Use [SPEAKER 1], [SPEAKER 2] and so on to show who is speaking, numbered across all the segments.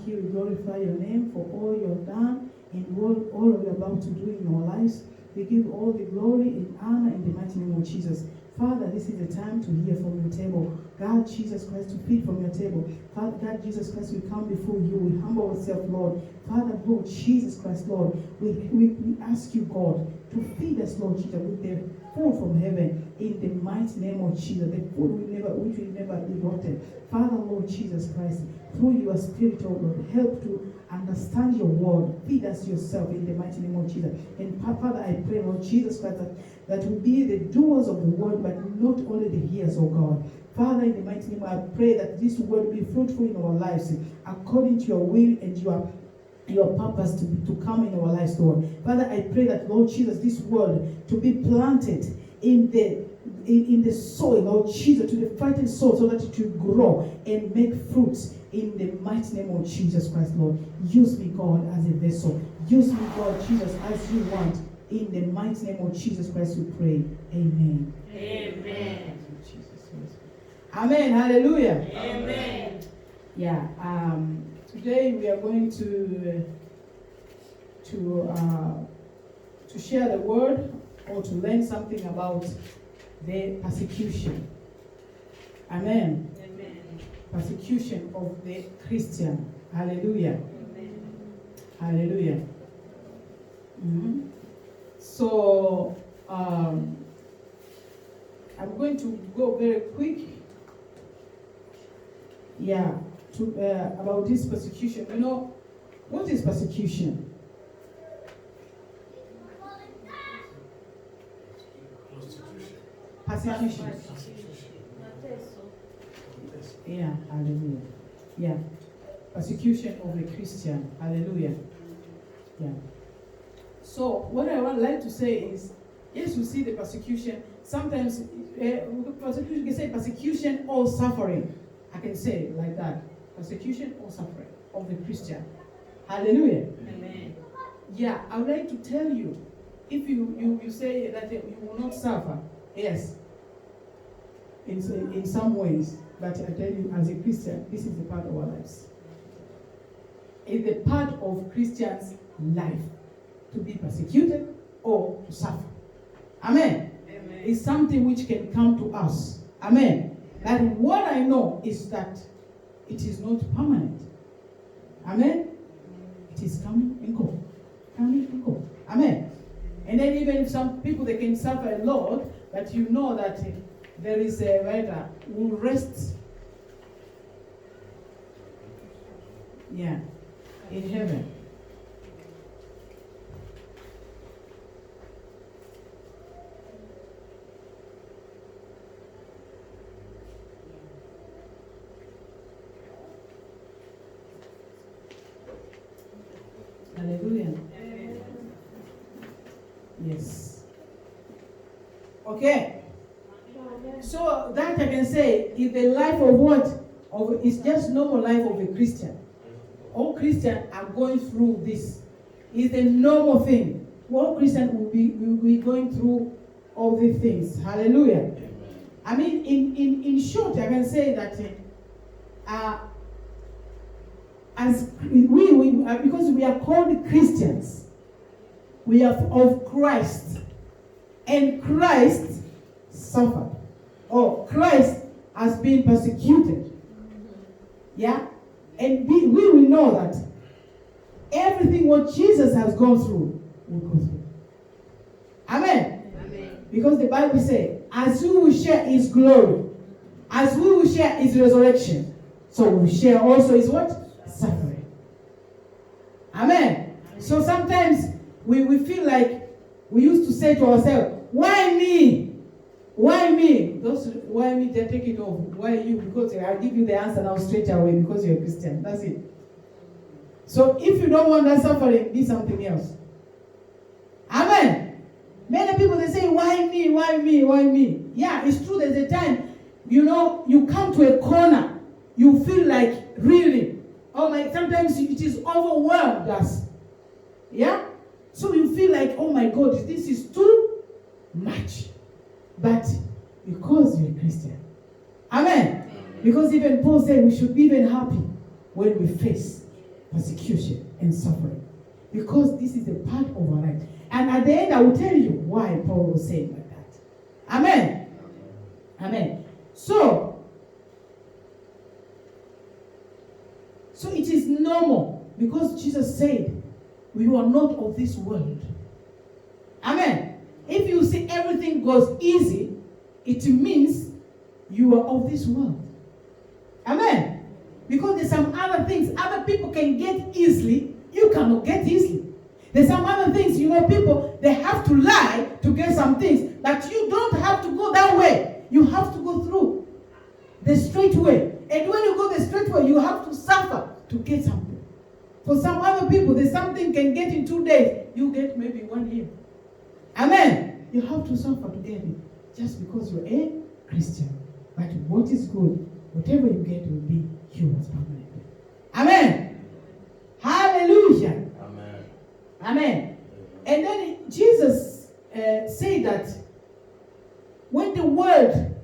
[SPEAKER 1] thank you, we glorify your name for all you have done and all you're about to do in our lives. We give all the glory and honor in the mighty name of Jesus. Father, this is the time to hear from your table. God, Jesus Christ, to feed from your table. Father, God, Jesus Christ, we come before you. We humble ourselves, Lord. Father, Lord, Jesus Christ, Lord, we ask you, God, to feed us, Lord Jesus, with the food from heaven in the mighty name of Jesus. The food which will never be rotten. Father, Lord Jesus Christ, through your Spirit, oh Lord, help to understand your word. Feed us yourself in the mighty name of Jesus. And Father, I pray, Lord Jesus Christ, that we be the doers of the word, but not only the hearers, oh God. Father, in the mighty name, I pray that this word be fruitful in our lives, according to your will and your purpose to come in our lives, Lord. Father, I pray that, Lord Jesus, this word to be planted in the soil, Lord Jesus, to the fertile soil, so that it will grow and make fruits in the mighty name of Jesus Christ, Lord. Use me, God, as a vessel. Use me, God, Jesus, as you want. In the mighty name of Jesus Christ, we pray. Amen.
[SPEAKER 2] Amen.
[SPEAKER 1] Amen. Hallelujah.
[SPEAKER 2] Amen.
[SPEAKER 1] Yeah. Today we are going to share the word or to learn something about the persecution. Amen.
[SPEAKER 2] Amen.
[SPEAKER 1] Persecution of the Christian. Hallelujah.
[SPEAKER 2] Amen.
[SPEAKER 1] Hallelujah. Mm-hmm. So I'm going to go very quick. Yeah, about this persecution. You know, what is persecution? Persecution. Yeah, hallelujah. Yeah, persecution of a Christian. Hallelujah. Yeah. So what I would like to say is, yes, we see the persecution. Sometimes persecution, you can say persecution or suffering. I can say it like that. Persecution or suffering of the Christian. Hallelujah.
[SPEAKER 2] Amen.
[SPEAKER 1] Yeah, I would like to tell you, if you say that you will not suffer, yes, in some ways, but I tell you, as a Christian, this is the part of our lives. It's the part of Christians' life to be persecuted or to suffer. Amen.
[SPEAKER 2] Amen.
[SPEAKER 1] It's something which can come to us. Amen. But what I know is that it is not permanent. Amen. It is coming and go. Coming and go. Amen. And then even if some people, they can suffer a lot, but you know that there is a writer who will rest. Yeah. In heaven. Hallelujah. Yes. Okay. So that I can say is the life of what? It's just normal life of a Christian. All Christians are going through this. It's a normal thing. All Christians will be going through all these things. Hallelujah. I mean, in short, I can say that as we because we are called Christians, we are of Christ, and Christ suffered, or Christ has been persecuted. Yeah, and we will know that everything what Jesus has gone through, will go through. Amen.
[SPEAKER 2] Amen.
[SPEAKER 1] Because the Bible says, as we will share His glory, as we will share His resurrection, so we will share also His what? Suffering. Amen. So sometimes we feel like we used to say to ourselves, why me? Why me? Those why me, they take it off. Why you? Because I'll give you the answer now straight away, because you're a Christian. That's it. So if you don't want that suffering, be something else. Amen. Many people, they say, why me? Why me? Why me? Yeah, it's true. There's a time, you come to a corner, you feel like really, oh my, sometimes it is overwhelmed us. Yeah? So you feel like, oh my God, this is too much. But because you're a Christian. Amen. Because even Paul said we should be even happy when we face persecution and suffering. Because this is a part of our life. And at the end, I will tell you why Paul was saying like that. Amen. Amen. So it is normal because Jesus said, we are not of this world. Amen. If you see everything goes easy, it means you are of this world. Amen. Because there's some other things other people can get easily, you cannot get easily. There's some other things, people, they have to lie to get some things, but you don't have to go that way. You have to go through the straight way. And when you go the straight way, you have to suffer to get something. For some other people, there's something can get in 2 days. You get maybe 1 year. Amen. You have to suffer to get it. Just because you're a Christian. But what is good, whatever you get will be yours permanently. Amen. Hallelujah.
[SPEAKER 2] Amen.
[SPEAKER 1] Amen. And then Jesus said that when the world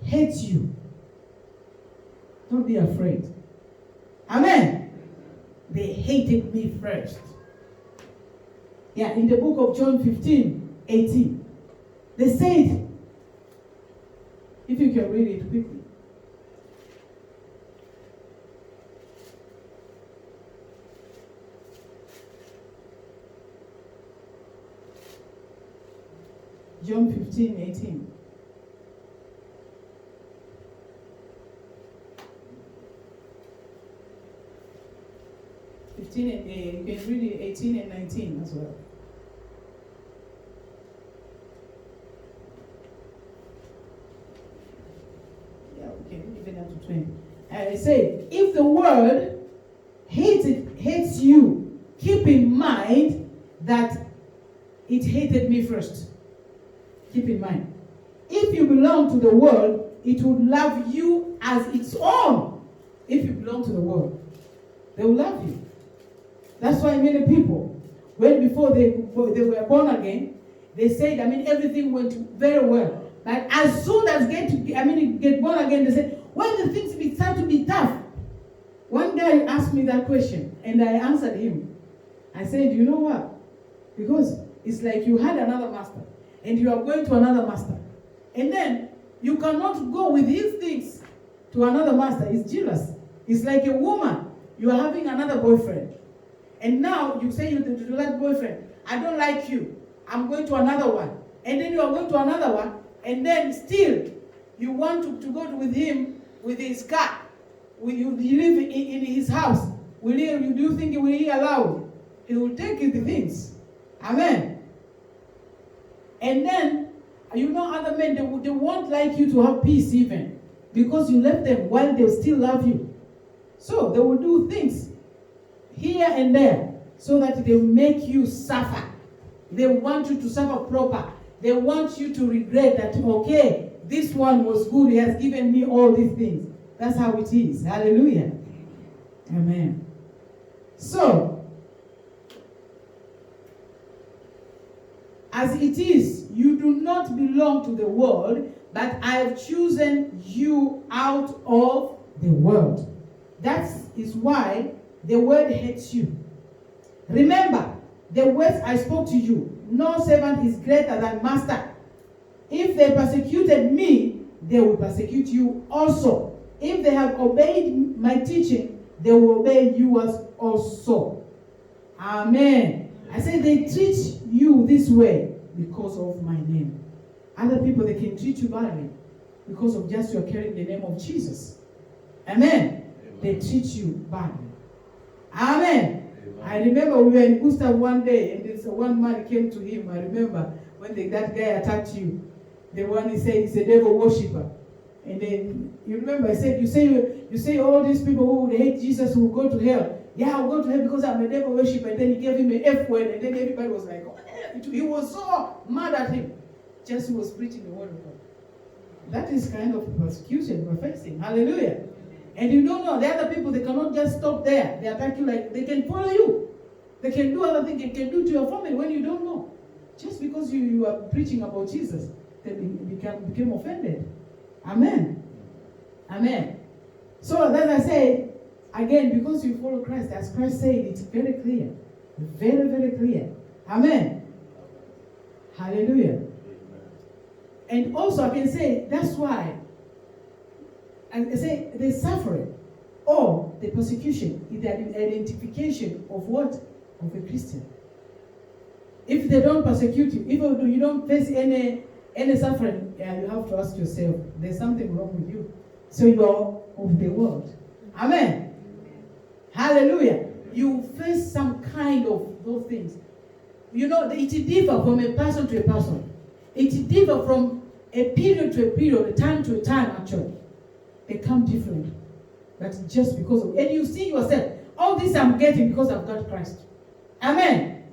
[SPEAKER 1] hates you, don't be afraid. Amen. They hated me first. Yeah, in the book of John 15:18, they said, if you can read it quickly. John 15:18. And you can read it 18 and 19 as well. Yeah, we can even up to 20. I say, if the world hates you, keep in mind that it hated me first. Keep in mind. If you belong to the world, it would love you as its own. If you belong to the world, they will love you. That's why many people, before they were born again, they said, everything went very well. But as soon as get born again, they said, when the things start to be tough. One guy asked me that question, and I answered him. I said, you know what? Because it's like you had another master, and you are going to another master. And then you cannot go with his things to another master. It's jealous. It's like a woman. You are having another boyfriend. And now you say to that boyfriend, I don't like you. I'm going to another one. And then you are going to another one. And then still, you want to go with him with his car. Will you live in his house? Do you think he will allow you? He will take you the things. Amen. And then, other men, they won't like you to have peace even. Because you left them while they still love you. So they will do things here and there so that they make you suffer. They want you to suffer proper. They want you to regret that, okay, this one was good. He has given me all these things. That's how it is. Hallelujah. Amen. So, as it is, you do not belong to the world, but I have chosen you out of the world. That is why the world hates you. Remember, the words I spoke to you, no servant is greater than master. If they persecuted me, they will persecute you also. If they have obeyed my teaching, they will obey yours also. Amen. I say they treat you this way because of my name. Other people, they can treat you badly because of just you're carrying the name of Jesus. Amen. They treat you badly. Amen. I remember we were in Gustav one day, and this one man came to him. I remember when that guy attacked you. The one he said he's a devil worshiper. And then you remember I said, you say all these people who hate Jesus will go to hell. Yeah, I'll go to hell because I'm a devil worshiper. And then he gave him an F word, and then everybody was like, oh, he was so mad at him. Just he was preaching the word of God. That is kind of persecution we're facing. Hallelujah. And you don't know, the other people, they cannot just stop there. They attack you like, they can follow you. They can do other things, they can do to your family when you don't know. Just because you are preaching about Jesus, they became offended. Amen. Amen. So as I say, again, because you follow Christ, as Christ said, it's very clear. Very, very clear. Amen. Hallelujah. And also I can say, that's why I say the suffering or the persecution is the identification of what? Of a Christian. If they don't persecute you, if you don't face any suffering, you have to ask yourself, there's something wrong with you. So you are of the world. Amen. Hallelujah. You face some kind of those things. You know, it differs from a person to a person. It differs from a period to a period, a time to a time, actually. They come different. But just because of, and you see yourself, all this I'm getting because I've got Christ. Amen.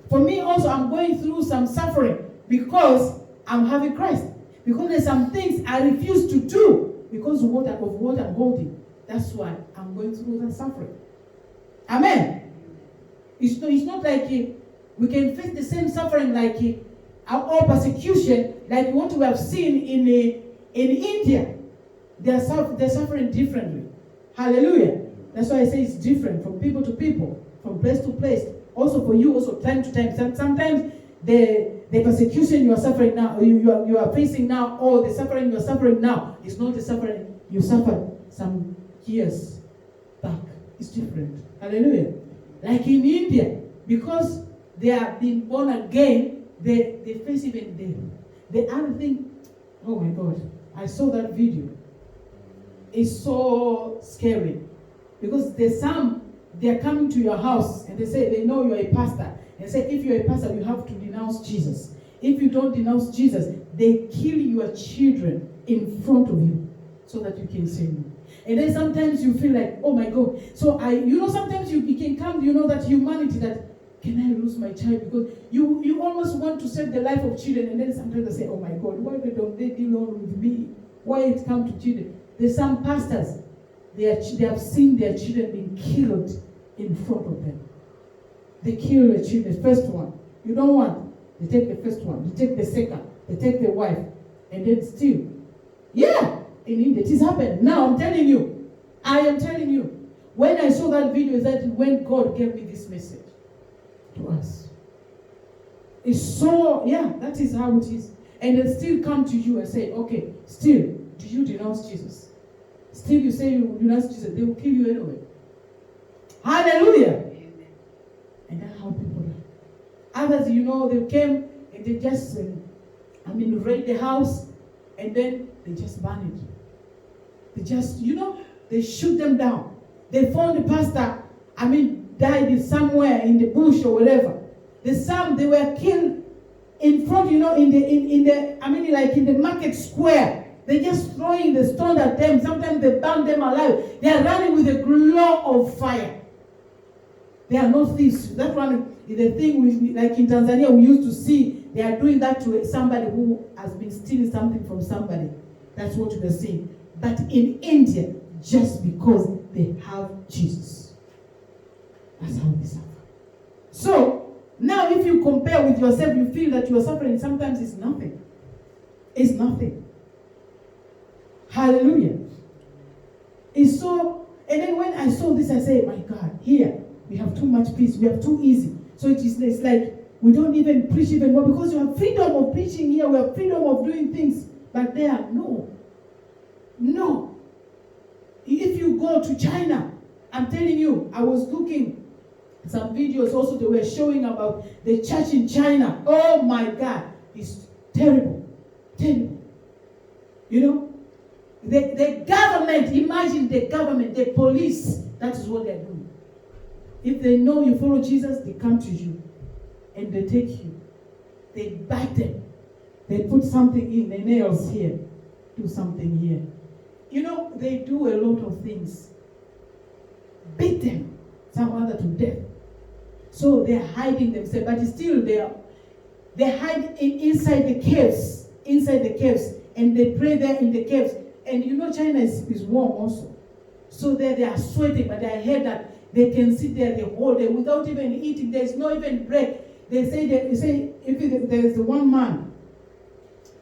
[SPEAKER 1] For me also, I'm going through some suffering because I'm having Christ. Because there's some things I refuse to do because of what I'm holding. That's why I'm going through that suffering. Amen. It's not like we can face the same suffering like or persecution like what we have seen in India. They're suffering differently. Hallelujah. That's why I say it's different from people to people, from place to place. Also for you, also time to time. Sometimes the persecution you are suffering now, you are facing now, or the suffering you are suffering now is not the suffering you suffered some years back. It's different. Hallelujah. Like in India, because they have been born again, they face even death. The other thing, oh my God, I saw that video. It's so scary. Because they're coming to your house and they say they know you're a pastor. And say if you're a pastor, you have to denounce Jesus. If you don't denounce Jesus, they kill your children in front of you so that you can say no. And then sometimes you feel like, oh my God. So sometimes you can come, that humanity that, can I lose my child? Because you almost want to save the life of children. And then sometimes they say, oh my God, why don't they deal on with me? Why it come to children? There's some pastors, they have seen their children being killed in front of them. They kill the children, the first one. You don't want. They take the first one. They take the second. They take the wife. And then still. Yeah. In India. It has happened. Now I'm telling you. I am telling you. When I saw that video, is that when God gave me this message to us. It's so, that is how it is. And they still come to you and say, okay, still, do you denounce Jesus? Still you say you denounce Jesus, they will kill you anyway. Hallelujah. Amen. And that's how people are. Others, they came and they just, raid the house and then they just burn it. They just, they shoot them down. They found the pastor, died somewhere in the bush or whatever. They were killed in front, in the market square. They're just throwing the stone at them. Sometimes they burn them alive. They are running with a glow of fire. They are not thieves. That one is the thing, like in Tanzania, we used to see they are doing that to somebody who has been stealing something from somebody. That's what we're seeing. But in India, just because they have Jesus. That's how they suffer. So, now if you compare with yourself, you feel that you are suffering. Sometimes it's nothing. It's nothing. Hallelujah. It's so, and then when I saw this, I said, my God, here, we have too much peace. We have too easy. So it's like, we don't even preach even more because you have freedom of preaching here. We have freedom of doing things. But there, no. If you go to China, I'm telling you, I was looking some videos also they were showing about the church in China. Oh my God, it's terrible. Terrible. The government, imagine the government, the police, that is what they're doing. If they know you follow Jesus, they come to you and they take you. They bite them. They put something in, the nails here, do something here. They do a lot of things. Beat them, some other to death. So they're hiding themselves, but still they hide inside the caves, and they pray there in the caves. And China is warm also. So they are sweating, but I heard that they can sit there the whole day without even eating. There's no even break. They say if there's one man,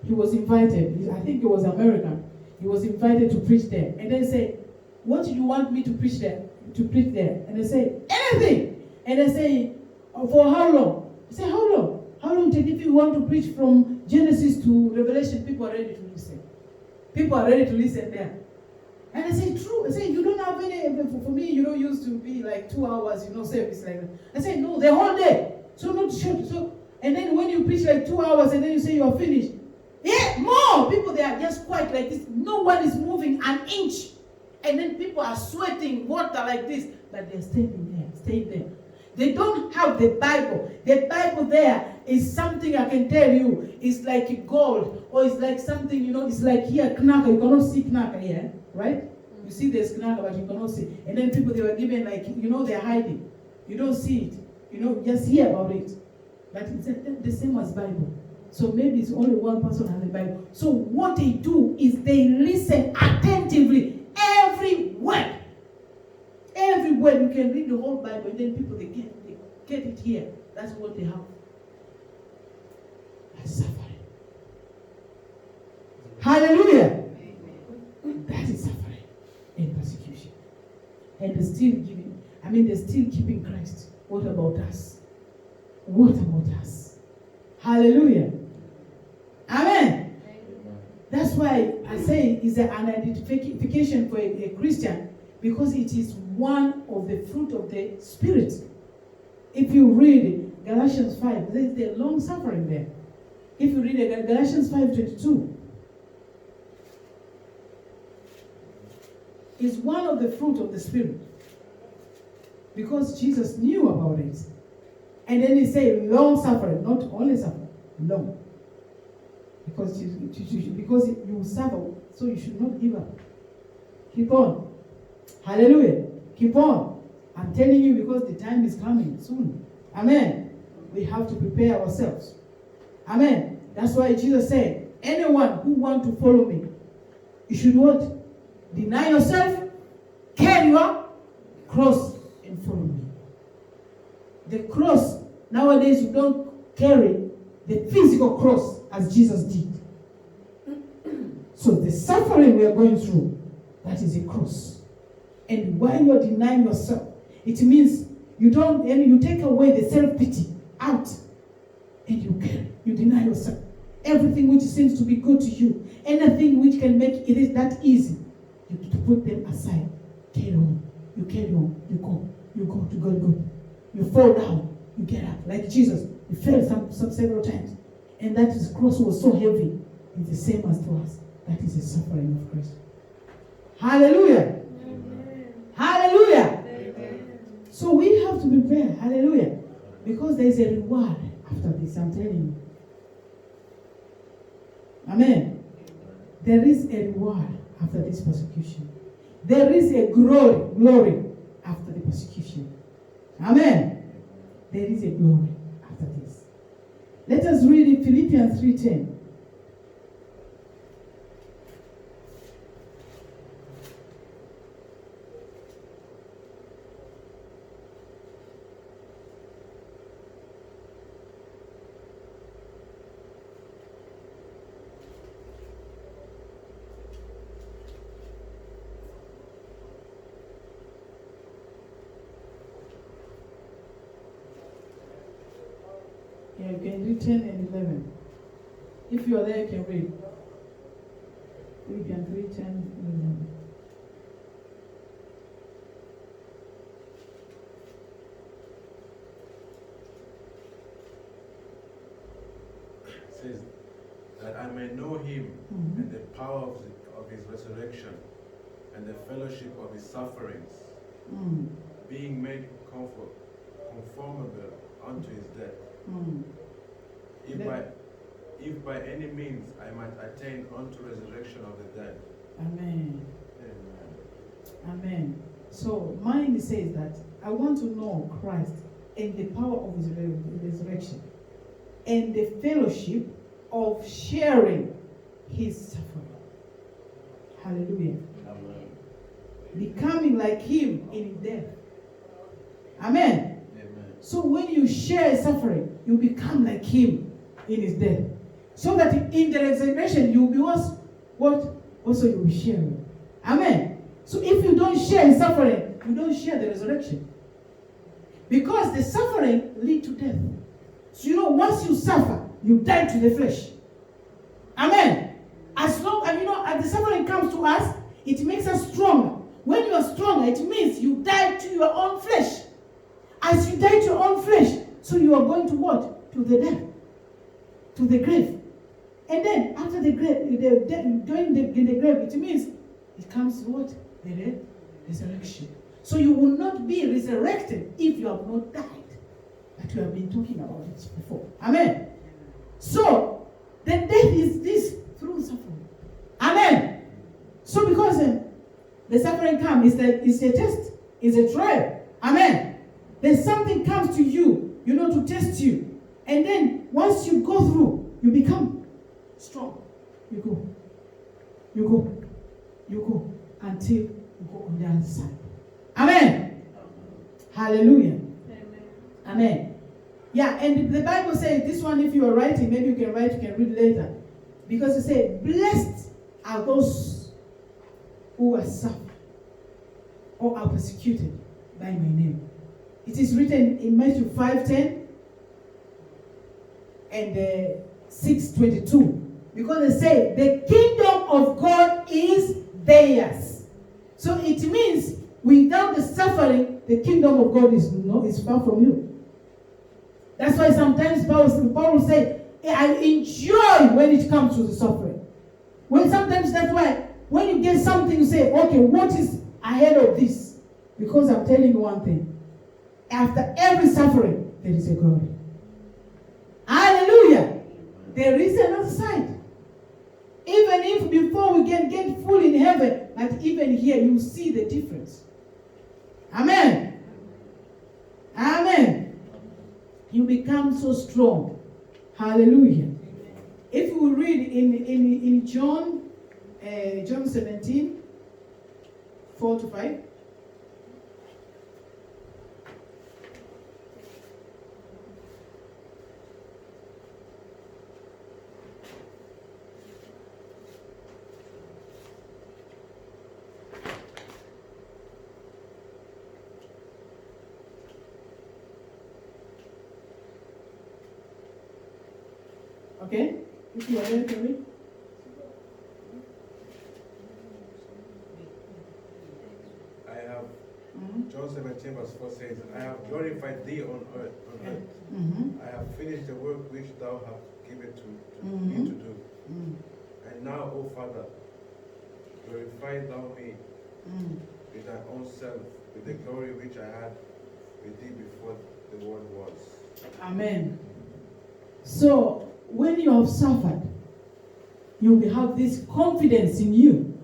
[SPEAKER 1] he was invited, I think he was American, he was invited to preach there. And they said, what do you want me to preach there? to preach there. And they say, anything. And they say, for how long? I say, how long? How long take if you want to preach from Genesis to Revelation? People are ready to listen. People are ready to listen there. And I say, true. I say, you don't have any, for me, you don't used to be like 2 hours, service like that. I say, no, the whole day. So not short. So, and then when you preach like 2 hours and then you say you are finished. Yeah, more people, they are just quiet like this. No one is moving an inch. And then people are sweating water like this. But they're staying there. They don't have the Bible. The Bible there is something I can tell you. It's like gold. Or it's like something, it's like here, knacker. You cannot see knacker here, right? You see there's knacker, but you cannot see. And then people, they were given like, they're hiding. You don't see it. Just hear about it. But it's the same as Bible. So maybe it's only one person has the Bible. So what they do is they listen attentively every word. Every word. You can read the whole Bible and then people, they get it here. That's what they have. That's suffering. Hallelujah. That is suffering and persecution. And they're still giving. They're still keeping Christ. What about us? What about us? Hallelujah. Amen. That's why I say it's an identification for a Christian, because it is one of the fruit of the Spirit. If you read Galatians 5, there's the long suffering there. If you read Galatians 5:22, it's one of the fruit of the Spirit. Because Jesus knew about it. And then he said long suffering, not only suffering, long. Because you suffer, so you should not give up. Keep on. Hallelujah. Keep on. I'm telling you, because the time is coming soon. Amen. We have to prepare ourselves. Amen. That's why Jesus said, anyone who wants to follow me, you should what? Deny yourself, carry your cross, and follow me. The cross, nowadays you don't carry the physical cross as Jesus did. So the suffering we are going through, that is a cross. And while you are denying yourself, it means you take away the self-pity out, and you deny yourself. Everything which seems to be good to you, anything which can make it that easy, you put them aside. Carry on. You carry on. You go to God. You fall down. You get up. Like Jesus, he fell some several times. And that his cross was so heavy. It's the same as to us. That is the suffering of Christ. Hallelujah. Amen. Hallelujah. Amen. So we have to prepare. Hallelujah. Because there is a reward after this, I'm telling you. Amen. There is a reward after this persecution. There is a glory after the persecution. Amen. There is a glory after this. Let us read in Philippians 3:10. Yeah, you can read 10 and 11. If you are there, you can read. Philippians 3, 10 and 11.
[SPEAKER 3] It says that I may know him and the power of his resurrection and the fellowship of his sufferings, being made conformable unto his death. If by any means I might attain unto resurrection of the dead.
[SPEAKER 1] Amen.
[SPEAKER 3] Amen.
[SPEAKER 1] Amen. So mine says that I want to know Christ and the power of his resurrection and the fellowship of sharing his suffering. Hallelujah.
[SPEAKER 3] Amen.
[SPEAKER 1] Becoming like him in his death. Amen. So when you share his suffering, you become like him in his death. So that in the resurrection, you will be what? Also you will be sharing. Amen. So if you don't share his suffering, you don't share the resurrection. Because the suffering lead to death. So once you suffer, you die to the flesh. Amen. As long as as the suffering comes to us, it makes us stronger. When you are stronger, it means you die to your own flesh. As you die to your own flesh, so you are going to what? To the death. To the grave. And then after the grave, in the grave, it means it comes to what? The resurrection. So you will not be resurrected if you have not died. But we have been talking about it before. Amen. So the death is this through suffering. Amen. So because the suffering comes, it's a test, it's a trial. Amen. Then something comes to you, to test you. And then once you go through, you become strong. You go until you go on the other side. Amen. Hallelujah. Amen. Yeah, and the Bible says this one, if you are writing, maybe you can write, you can read later. Because it says, blessed are those who are suffered or are persecuted by my name. It is written in Matthew 5:10 and 6:22. Because they say, the kingdom of God is theirs. So it means, without the suffering, the kingdom of God is far from you. That's why sometimes Paul will say, I enjoy when it comes to the suffering. Sometimes that's why when you get something, you say, okay, what is ahead of this? Because I'm telling you one thing. After every suffering, there is a glory. Hallelujah. There is another side. Even if before we can get full in heaven, but even here you see the difference. Amen. Amen. You become so strong. Hallelujah. If we read in John 17, 4-5. Okay? If you are there, can read.
[SPEAKER 3] John 17 verse 4 says, I have glorified thee on earth. I have finished the work which thou hast given to me to do. And now, O Father, glorify thou me with thy own self, with the glory which I had with thee before the world was. Amen.
[SPEAKER 1] So, when you have suffered, you will have this confidence in you.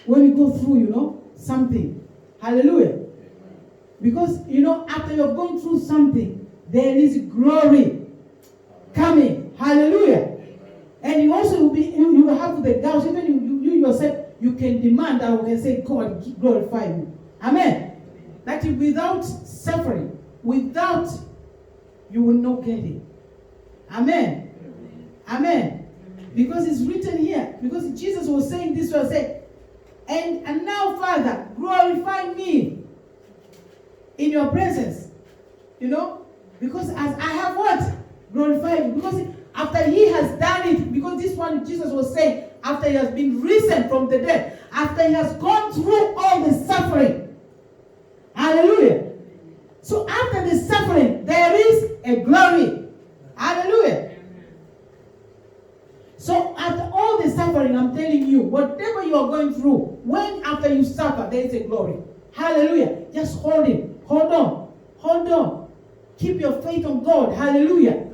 [SPEAKER 1] When you go through, something. Hallelujah. Because, after you have gone through something, there is glory coming. Hallelujah. And you also you will have the doubt, even you yourself, you can demand, I can say, God, glorify me. Amen. That without suffering, you will not get it. Amen. Amen. Because it's written here. Because Jesus was saying this, was saying, and now, Father, glorify me in your presence. Because as I have what? Glorified you. Because after he has done it, because this one Jesus was saying, after he has been risen from the dead, after he has gone through all the suffering. Hallelujah. So after the suffering, there is a glory. Hallelujah. So after all the suffering, I'm telling you, whatever you are going through, after you suffer, there is a glory. Hallelujah. Just hold it. Hold on. Hold on. Keep your faith on God. Hallelujah.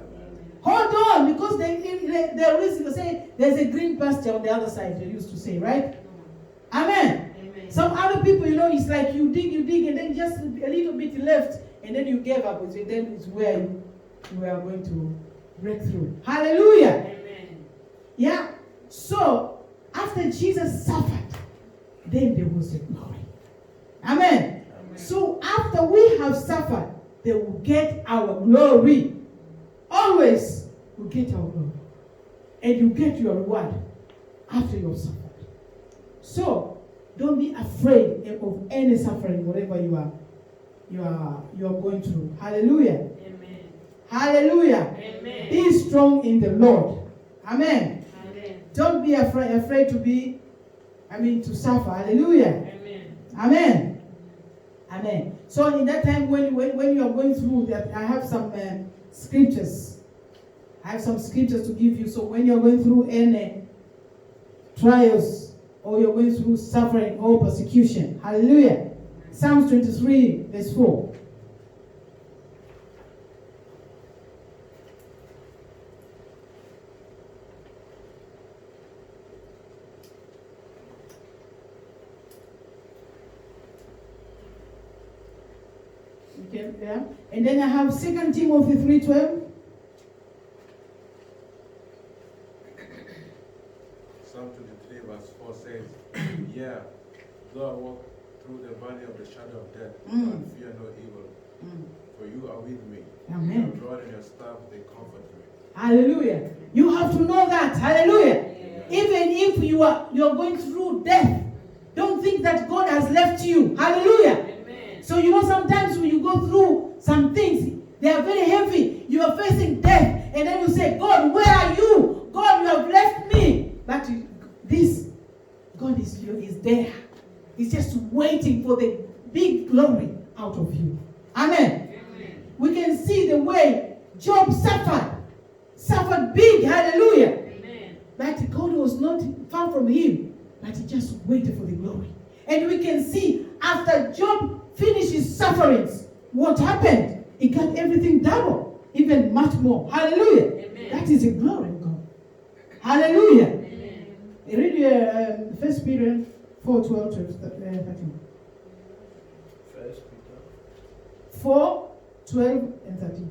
[SPEAKER 1] Hold on, because there is, there's a green pasture on the other side, they used to say, right? Amen. Amen. Some other people, it's like you dig, and then just a little bit left, and then you gave up. And then it's where you are going to break through. Hallelujah. Amen. Yeah. So, after Jesus suffered, then there was a glory. Amen. Amen. So, after we have suffered, they will get our glory. Always you get our glory. And you get your reward after you have suffered. So, Don't be afraid of any suffering, whatever you are going through. Hallelujah.
[SPEAKER 2] Amen.
[SPEAKER 1] Hallelujah.
[SPEAKER 2] Amen.
[SPEAKER 1] Be strong in the Lord. Amen.
[SPEAKER 2] Amen.
[SPEAKER 1] Don't be afraid to suffer. Hallelujah.
[SPEAKER 2] Amen.
[SPEAKER 1] Amen. Amen. So in that time when you are going through that, I have some scriptures. I have some scriptures to give you. So when you're going through any trials or you're going through suffering or persecution, hallelujah. Psalms 23, verse 4. Okay, yeah. And then I have 2 Timothy 3:12.
[SPEAKER 3] Psalm 23 verse 4 says, yeah, though I walk through the valley of the shadow of death, I will fear no evil, for you are with me.
[SPEAKER 1] Amen.
[SPEAKER 3] Your rod and your staff, they comfort me.
[SPEAKER 1] Hallelujah. You have to know that. Hallelujah.
[SPEAKER 2] Yeah.
[SPEAKER 1] Even if you're going through death, don't think that God has left you. Hallelujah.
[SPEAKER 2] Amen.
[SPEAKER 1] So sometimes when you go through some things, they are very heavy. You are facing death, and then you say, God, where are you? God, you have left me. But this God is there. He's just waiting for the big glory out of you. Amen.
[SPEAKER 2] Amen.
[SPEAKER 1] We can see the way Job suffered big. Hallelujah.
[SPEAKER 2] Amen.
[SPEAKER 1] But God was not far from him, but he just waited for the glory. And we can see after Job finished his sufferings, what happened? He got everything double, even much more. Hallelujah.
[SPEAKER 2] Amen.
[SPEAKER 1] That is the glory of God. Hallelujah.
[SPEAKER 2] Amen.
[SPEAKER 1] Read 1 Peter 4:12-13. 4:12 and 13.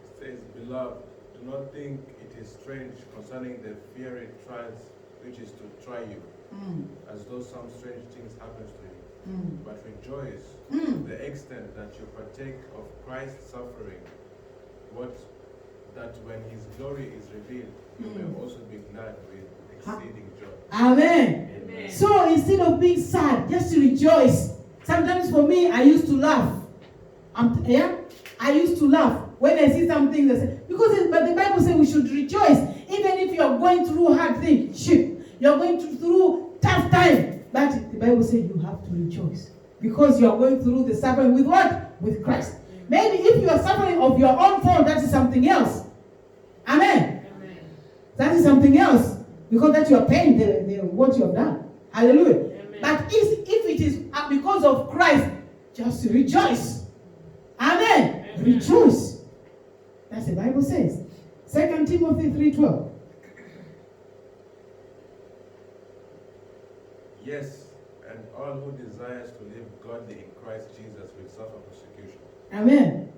[SPEAKER 3] It says, beloved, do not think it is strange concerning the fiery trials which is to try you, as though some strange things happens to you. But rejoice to the extent that you partake of Christ's suffering, that when his glory is revealed, you may also be glad with exceeding joy.
[SPEAKER 1] Amen.
[SPEAKER 2] Amen.
[SPEAKER 1] So instead of being sad, just rejoice. Sometimes for me, I used to laugh. I used to laugh when I see something that says, but the Bible says we should rejoice, even if you are going through hard things. You're going through tough time, but the Bible says you have to rejoice because you are going through the suffering with what? With Christ. Maybe if you are suffering of your own fault, that is something else. Amen.
[SPEAKER 2] Amen.
[SPEAKER 1] That is something else because that you are paying what you have done. Hallelujah.
[SPEAKER 2] Amen.
[SPEAKER 1] But if it is because of Christ, just rejoice. Amen.
[SPEAKER 2] Amen.
[SPEAKER 1] Rejoice. That's the Bible says. 2 Timothy 3:12.
[SPEAKER 3] Yes, and all who desires to live godly in Christ Jesus will suffer persecution.
[SPEAKER 1] Amen.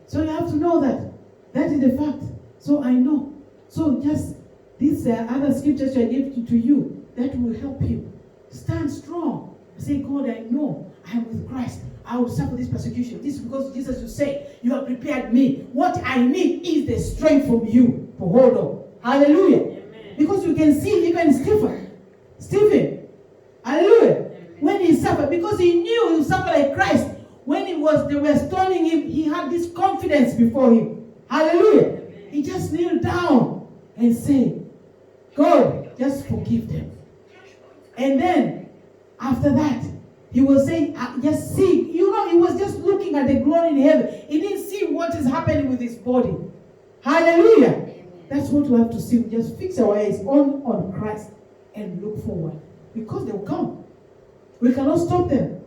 [SPEAKER 1] So you have to know that. That is the fact. So I know. So just these other scriptures I give to you, that will help you. Stand strong. Say, God, I know I am with Christ. I will suffer this persecution. This is because Jesus will say, you have prepared me. What I need is the strength from you to hold on. Hallelujah.
[SPEAKER 2] Amen.
[SPEAKER 1] Because you can see even Stephen. Hallelujah.
[SPEAKER 2] Amen.
[SPEAKER 1] When he suffered, because he knew he would suffer like Christ. When they were stoning him, he had this confidence before him. Hallelujah.
[SPEAKER 2] Amen.
[SPEAKER 1] He just kneeled down and said, God, just forgive them. And then, after that, he was saying, just see. He was just looking at the glory in heaven. He didn't see what is happening with his body. Hallelujah.
[SPEAKER 2] Amen.
[SPEAKER 1] That's what we have to see. We just fix our eyes on Christ and look forward. Because they will come. We cannot stop them.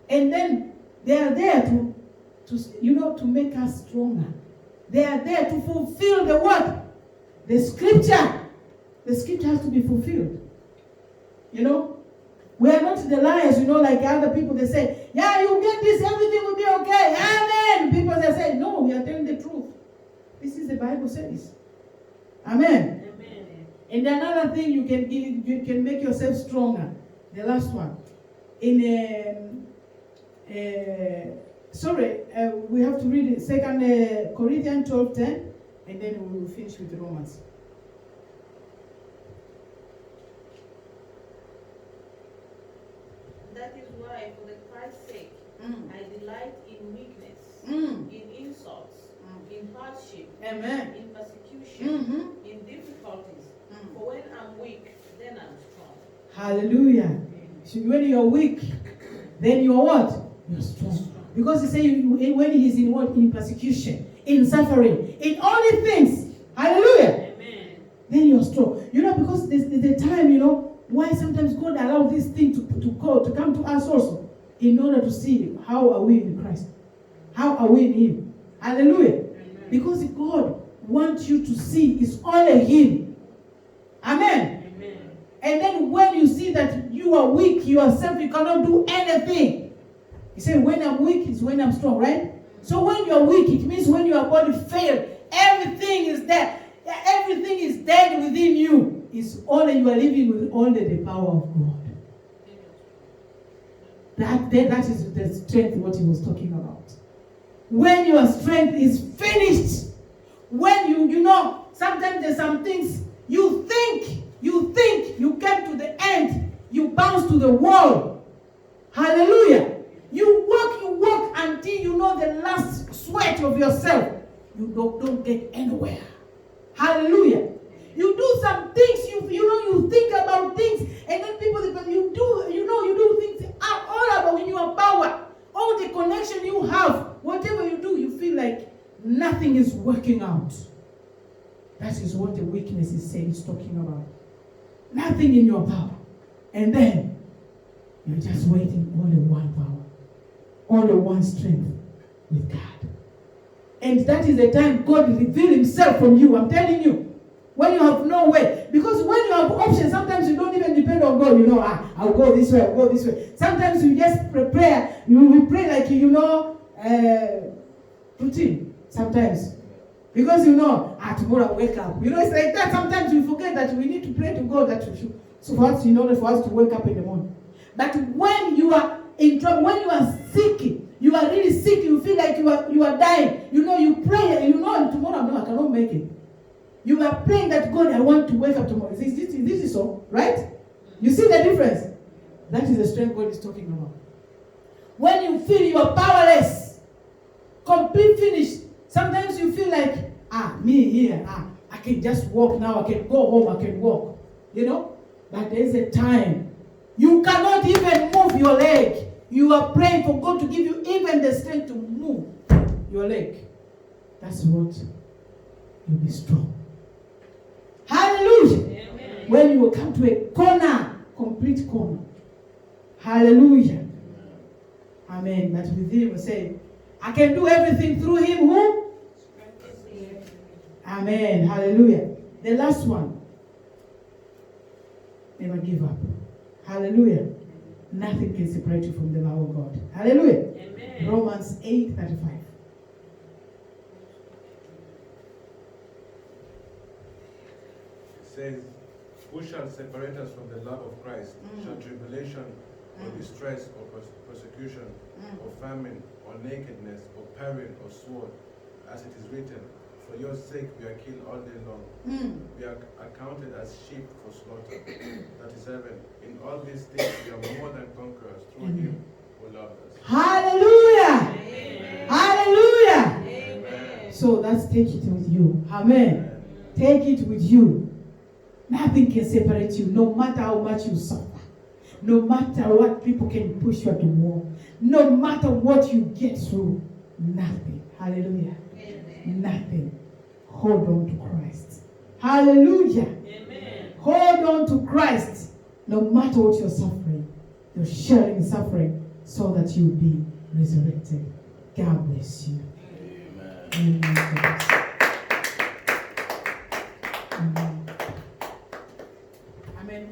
[SPEAKER 1] And then they are there to make us stronger. They are there to fulfill the what? The scripture. The scripture has to be fulfilled. We are not the liars, like other people. They say, yeah, you get this, everything will be okay. Amen. People, they say, no, we are telling the truth. This is the Bible says. Amen.
[SPEAKER 2] Amen.
[SPEAKER 1] And another thing you can make yourself stronger. The last one. We have to read 2 Corinthians 12:10, and then we will finish with Romans.
[SPEAKER 2] That is why, for the Christ's sake, I delight in weakness, in insults, in hardship,
[SPEAKER 1] Amen.
[SPEAKER 2] in persecution, in difficulties. For when I'm weak, then I'm strong.
[SPEAKER 1] Hallelujah. So when you're weak, then you're what? You're strong. Because he said when he's in what? In persecution, in suffering, in all these things. Hallelujah.
[SPEAKER 2] Amen.
[SPEAKER 1] Then you're strong. You know, because there's the time, you know, why sometimes God allows this thing to come to us also, in order to see how are we in Christ. How are we in Him. Hallelujah.
[SPEAKER 2] Amen.
[SPEAKER 1] Because God wants you to see it's only Him. Amen.
[SPEAKER 2] Amen.
[SPEAKER 1] And then when you see that you are weak, yourself, you cannot do anything. He said, when I'm weak, is when I'm strong, right? So when you're weak, it means when your body fails, everything is there. Everything is dead within you. It's only you are living with only the power of God. That is the strength what he was talking about. When your strength is finished, when you know, sometimes there's some things you think you came to the end, you bounce to the wall. Hallelujah. You walk until you know the last sweat of yourself. You don't get anywhere. Hallelujah. You do some things, you think about things, and then you do things all about your power, all the connection you have, whatever you do, you feel like nothing is working out. That is what the weakness is saying, it's talking about. Nothing in your power. And then you're just waiting only one power, only one strength with God. And that is the time God will reveal Himself from you. I'm telling you. When you have no way. Because when you have options, sometimes you don't even depend on God. I'll go this way, I'll go this way. Sometimes you just prepare. You pray like, routine. Sometimes. Because tomorrow I'll wake up. It's like that. Sometimes we forget that we need to pray to God that we should. So for us, in order for us to wake up in the morning. But when you are in trouble, when you are sick, you are really sick, you feel like you are dying. You pray, and tomorrow I cannot make it. You are praying that God, I want to wake up tomorrow. This is so, right? You see the difference? That is the strength God is talking about. When you feel you are powerless, complete finish, sometimes you feel like, me here, I can just walk now, I can go home, I can walk. But there is a time you cannot even move your leg. You are praying for God to give you even the strength to move your leg. That's what you'll be strong. Hallelujah.
[SPEAKER 2] Amen.
[SPEAKER 1] When you will come to a corner, complete corner. Hallelujah. Amen. But with Him we say, I can do everything through Him who? Amen. Hallelujah. The last one. Never give up. Hallelujah. Nothing can separate you from the love of God. Hallelujah.
[SPEAKER 2] Amen.
[SPEAKER 1] Romans 8:35.
[SPEAKER 3] Says, who shall separate us from the love of Christ? Shall tribulation or distress or persecution or famine or nakedness or peril or sword, as it is written, for your sake we are killed all day long. We are accounted as sheep for slaughter. 37. In all these things we are more than conquerors through Him who loved us.
[SPEAKER 1] Hallelujah.
[SPEAKER 2] Amen.
[SPEAKER 1] Hallelujah.
[SPEAKER 2] Amen.
[SPEAKER 1] So let's take it with you. Amen. Take it with you. Nothing can separate you, no matter how much you suffer. No matter what people can push you at the wall. No matter what you get through. Nothing. Hallelujah.
[SPEAKER 2] Amen.
[SPEAKER 1] Nothing. Hold on to Christ. Hallelujah.
[SPEAKER 2] Amen.
[SPEAKER 1] Hold on to Christ. No matter what you're suffering. You're sharing suffering so that you'll be resurrected. God bless you.
[SPEAKER 3] Amen.
[SPEAKER 1] Amen. Amen. Amen.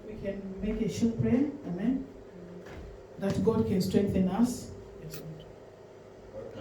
[SPEAKER 1] We can make a short prayer. Amen. That God can strengthen us.